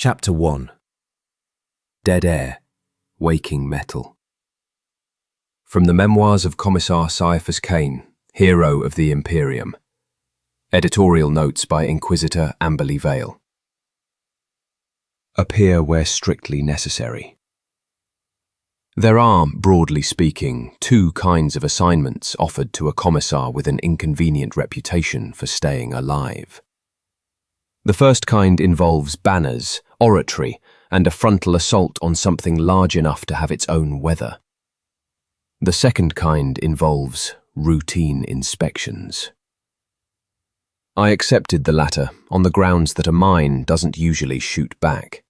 Chapter 1. Dead Air, Waking Metal. From the Memoirs of Commissar Ciaphas Cain, Hero of the Imperium. Editorial notes by Inquisitor Amberley Vale. Appear where strictly necessary. There are, broadly speaking, two kinds of assignments offered to a commissar with an inconvenient reputation for staying alive. The first kind involves banners, oratory, and a frontal assault on something large enough to have its own weather. The second kind involves routine inspections. I accepted the latter on the grounds that a mine doesn't usually shoot back.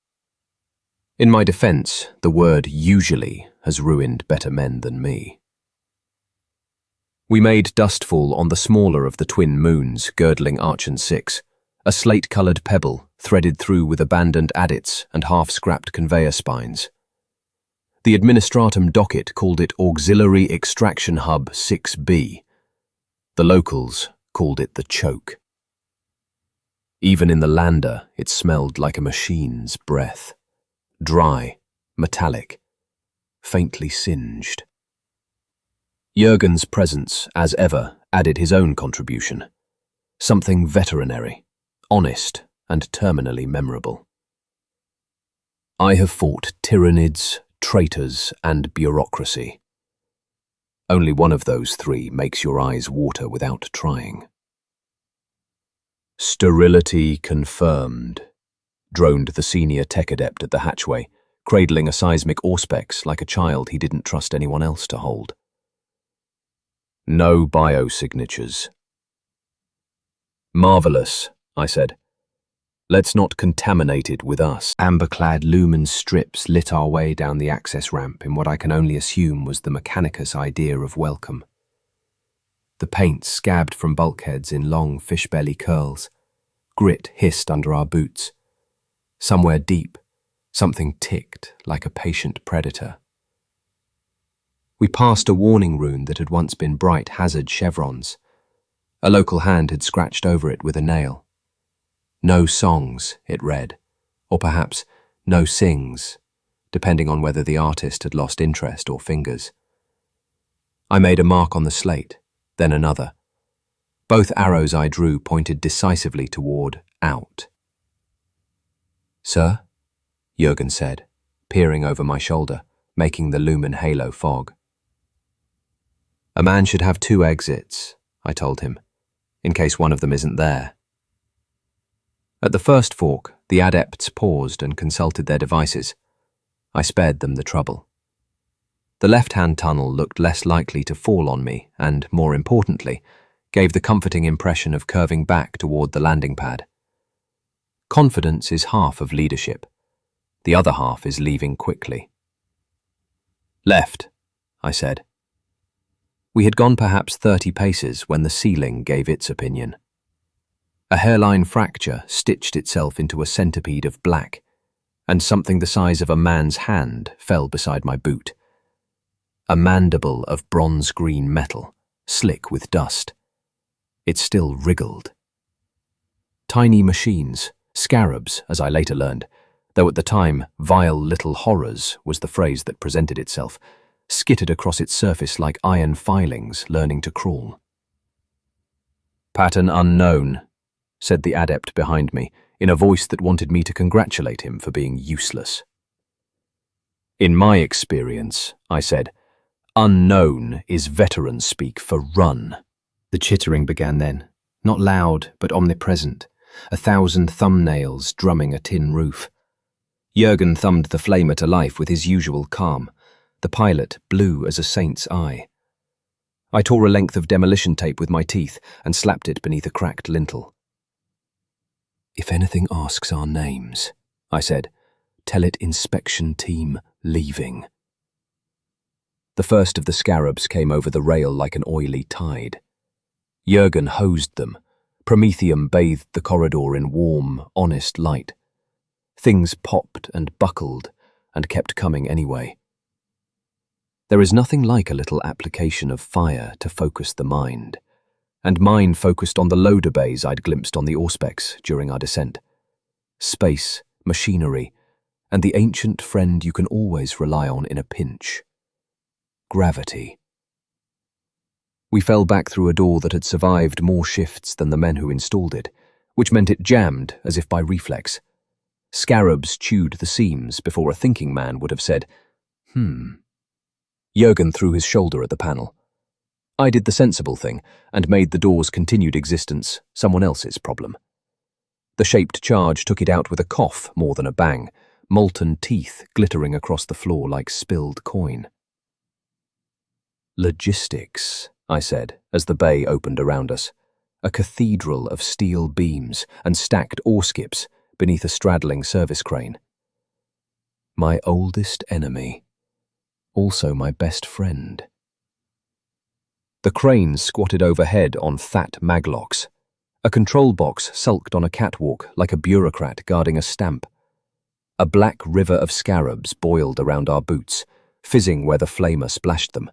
In my defense, the word usually has ruined better men than me. We made Dustfall on the smaller of the twin moons girdling Archen VI, a slate-coloured pebble threaded through with abandoned adits and half-scrapped conveyor spines. The Administratum docket called it Auxiliary Extraction Hub 6B. The locals called it the Choke. Even in the lander, it smelled like a machine's breath. Dry, metallic, faintly singed. Jurgen's presence, as ever, added his own contribution. Something veterinary, honest, and terminally memorable. I have fought tyrannids, traitors, and bureaucracy. Only one of those three makes your eyes water without trying. Sterility confirmed, droned the senior tech adept at the hatchway, cradling a seismic auspex like a child he didn't trust anyone else to hold. No biosignatures. Marvelous, I said. Let's not contaminate it with us. Amber-clad lumen strips lit our way down the access ramp in what I can only assume was the Mechanicus idea of welcome. The paint scabbed from bulkheads in long fish-belly curls. Grit hissed under our boots. Somewhere deep, something ticked like a patient predator. We passed a warning rune that had once been bright hazard chevrons. A local hand had scratched over it with a nail. No songs, it read, or perhaps no sings, depending on whether the artist had lost interest or fingers. I made a mark on the slate, then another. Both arrows I drew pointed decisively toward out. Sir? Jurgen said, peering over my shoulder, making the lumen halo fog. A man should have two exits, I told him, in case one of them isn't there. At the first fork, the adepts paused and consulted their devices. I spared them the trouble. The left-hand tunnel looked less likely to fall on me and, more importantly, gave the comforting impression of curving back toward the landing pad. Confidence is half of leadership. The other half is leaving quickly. Left, I said. We had gone perhaps 30 paces when the ceiling gave its opinion. A hairline fracture stitched itself into a centipede of black, and something the size of a man's hand fell beside my boot. A mandible of bronze-green metal, slick with dust. It still wriggled. Tiny machines, scarabs, as I later learned, though at the time vile little horrors was the phrase that presented itself, skittered across its surface like iron filings learning to crawl. Pattern unknown, said the adept behind me, in a voice that wanted me to congratulate him for being useless. In my experience, I said, unknown is veteran speak for run. The chittering began then, not loud but omnipresent, 1,000 thumbnails drumming a tin roof. Jurgen thumbed the flamer to life with his usual calm, the pilot blue as a saint's eye. I tore a length of demolition tape with my teeth and slapped it beneath a cracked lintel. If anything asks our names, I said, tell it inspection team leaving. The first of the scarabs came over the rail like an oily tide. Jurgen hosed them. Promethium bathed the corridor in warm, honest light. Things popped and buckled and kept coming anyway. There is nothing like a little application of fire to focus the mind, and mine focused on the loader bays I'd glimpsed on the auspex during our descent. Space machinery, and the ancient friend you can always rely on in a pinch. Gravity. We fell back through a door that had survived more shifts than the men who installed it, which meant it jammed as if by reflex. Scarabs chewed the seams before a thinking man would have said, Jurgen threw his shoulder at the panel. I did the sensible thing and made the door's continued existence someone else's problem. The shaped charge took it out with a cough more than a bang, molten teeth glittering across the floor like spilled coin. Logistics, I said, as the bay opened around us. A cathedral of steel beams and stacked ore skips beneath a straddling service crane. My oldest enemy. Also my best friend. The crane squatted overhead on fat maglocks. A control box sulked on a catwalk like a bureaucrat guarding a stamp. A black river of scarabs boiled around our boots, fizzing where the flamer splashed them.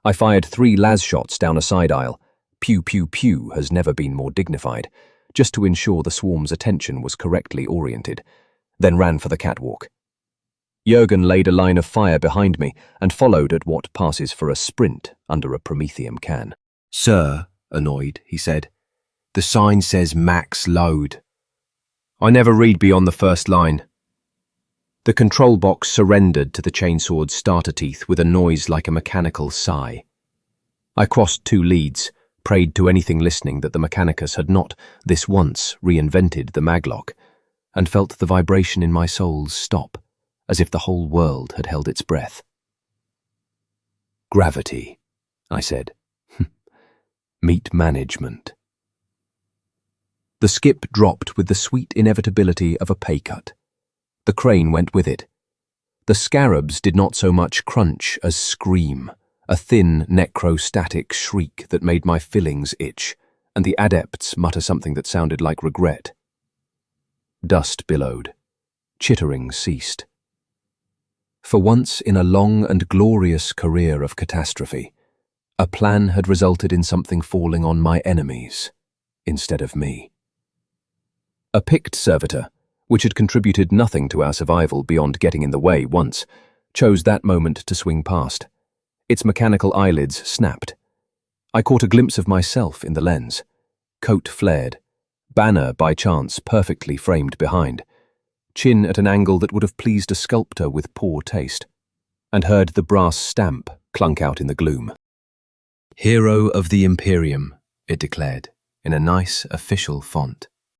I fired 3 las shots down a side aisle. Pew pew pew has never been more dignified, just to ensure the swarm's attention was correctly oriented, then ran for the catwalk. Jurgen laid a line of fire behind me and followed at what passes for a sprint under a Promethium can. Sir, annoyed, he said, the sign says max load. I never read beyond the first line. The control box surrendered to the Chainsword's starter teeth with a noise like a mechanical sigh. I crossed 2 leads, prayed to anything listening that the Mechanicus had not, this once, reinvented the maglock, and felt the vibration in my soles stop, as if the whole world had held its breath. Gravity, I said. Meet management. The skip dropped with the sweet inevitability of a pay cut. The crane went with it. The scarabs did not so much crunch as scream, a thin necrostatic shriek that made my fillings itch, and the adepts mutter something that sounded like regret. Dust billowed. Chittering ceased. For once in a long and glorious career of catastrophe, a plan had resulted in something falling on my enemies instead of me. A picked servitor, which had contributed nothing to our survival beyond getting in the way once, chose that moment to swing past. Its mechanical eyelids snapped. I caught a glimpse of myself in the lens. Coat flared, banner by chance perfectly framed behind, chin at an angle that would have pleased a sculptor with poor taste, and heard the brass stamp clunk out in the gloom. Hero of the Imperium, it declared, in a nice official font.